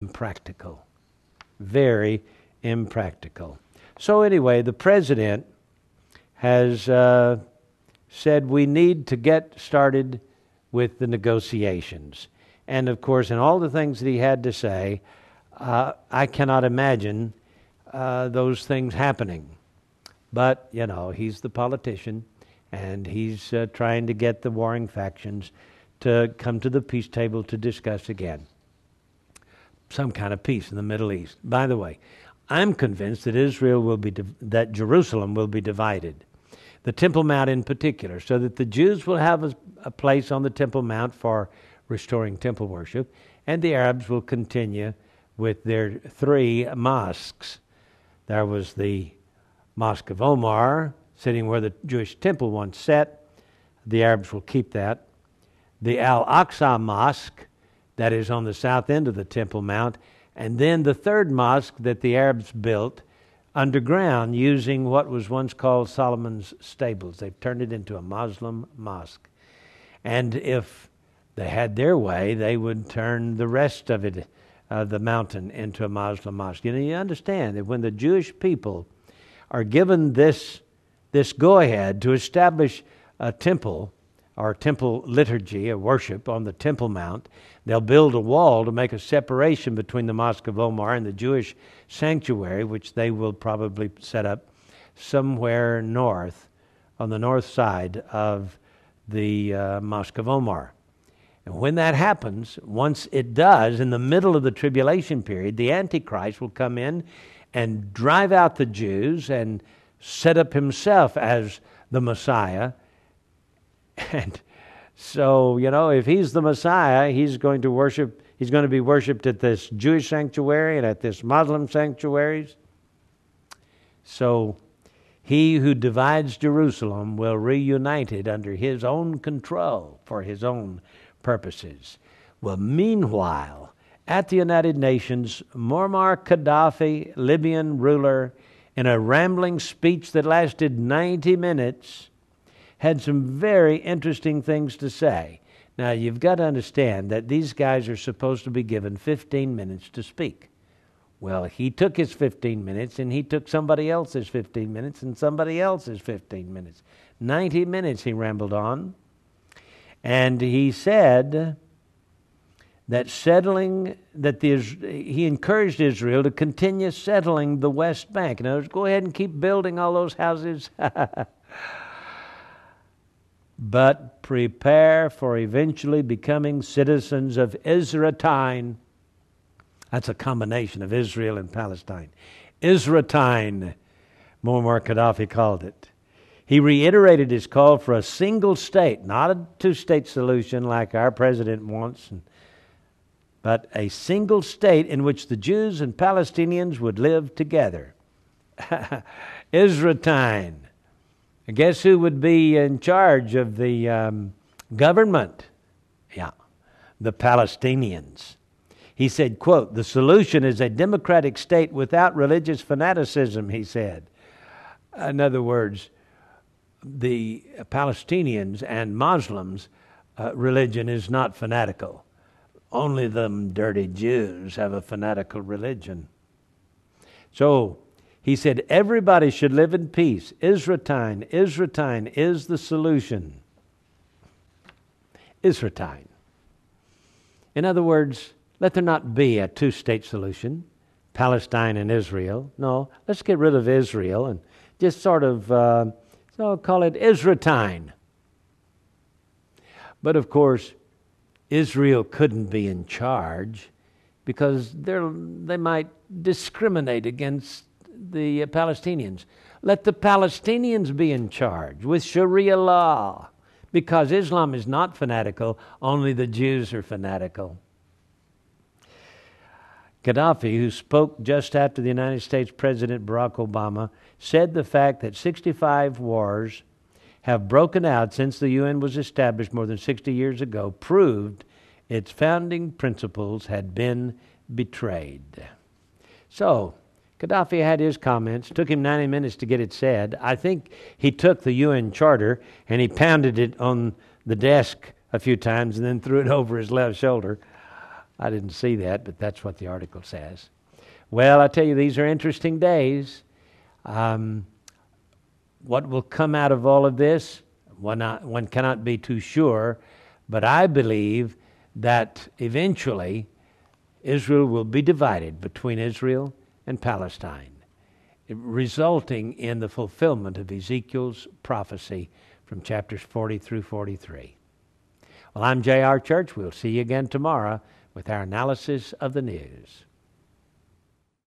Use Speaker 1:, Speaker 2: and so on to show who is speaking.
Speaker 1: impractical. Very impractical. So anyway, the president has said we need to get started with the negotiations. And of course, in all the things that he had to say, I cannot imagine those things happening. But, you know, he's the politician, and he's trying to get the warring factions to come to the peace table to discuss again some kind of peace in the Middle East. By the way, I'm convinced that that Jerusalem will be divided, the Temple Mount in particular, so that the Jews will have a place on the Temple Mount for restoring temple worship, and the Arabs will continue with their 3 mosques. There was the Mosque of Omar, sitting where the Jewish temple once sat. The Arabs will keep that. The Al-Aqsa Mosque, that is on the south end of the Temple Mount, and then the 3rd mosque that the Arabs built underground using what was once called Solomon's Stables. They've turned it into a Muslim mosque. And if they had their way, they would turn the rest of it, the mountain, into a Muslim mosque. You know, you understand that when the Jewish people are given this go-ahead to establish a temple or temple liturgy, a worship on the Temple Mount, they'll build a wall to make a separation between the Mosque of Omar and the Jewish sanctuary, which they will probably set up somewhere north, on the north side of the Mosque of Omar. And when that happens, once it does, in the middle of the tribulation period, the Antichrist will come in and drive out the Jews and set up himself as the Messiah. And so, you know, if he's the Messiah, he's going to be worshipped at this Jewish sanctuary and at this Muslim sanctuaries. So he who divides Jerusalem will reunite it under his own control for his own purposes. Well, meanwhile, at the United Nations, Muammar Gaddafi, Libyan ruler, in a rambling speech that lasted 90 minutes, had some very interesting things to say. Now, you've got to understand that these guys are supposed to be given 15 minutes to speak. Well, he took his 15 minutes, and he took somebody else's 15 minutes, and somebody else's 15 minutes. 90 minutes he rambled on. And he said that he encouraged Israel to continue settling the West Bank. In other words, go ahead and keep building all those houses. But prepare for eventually becoming citizens of Israeltine. That's a combination of Israel and Palestine. Israeltine, Muammar Gaddafi called it. He reiterated his call for a single state, not a 2-state solution like our president wants, but a single state in which the Jews and Palestinians would live together. Israeltine. Guess who would be in charge of the government? Yeah, the Palestinians. He said, quote, "The solution is a democratic state without religious fanaticism," he said. In other words, the Palestinians and Muslims' religion is not fanatical. Only them dirty Jews have a fanatical religion. So he said everybody should live in peace. Israeltine is the solution. Israeltine. In other words, let there not be a 2-state solution, Palestine and Israel. No, let's get rid of Israel and just sort of call it Israeltine. But of course, Israel couldn't be in charge because they might discriminate against the Palestinians. Let the Palestinians be in charge with Sharia law, because Islam is not fanatical, only the Jews are fanatical. Gaddafi, who spoke just after the United States President Barack Obama, said the fact that 65 wars have broken out since the UN was established more than 60 years ago proved its founding principles had been betrayed. So, Gaddafi had his comments. Took him 90 minutes to get it said. I think he took the UN Charter and he pounded it on the desk a few times and then threw it over his left shoulder. I didn't see that, but that's what the article says. Well, I tell you, these are interesting days. What will come out of all of this, one cannot be too sure, but I believe that eventually Israel will be divided between Israel and Palestine, resulting in the fulfillment of Ezekiel's prophecy from chapters 40 through 43. Well, I'm J.R. Church. We'll see you again tomorrow with our analysis of the news.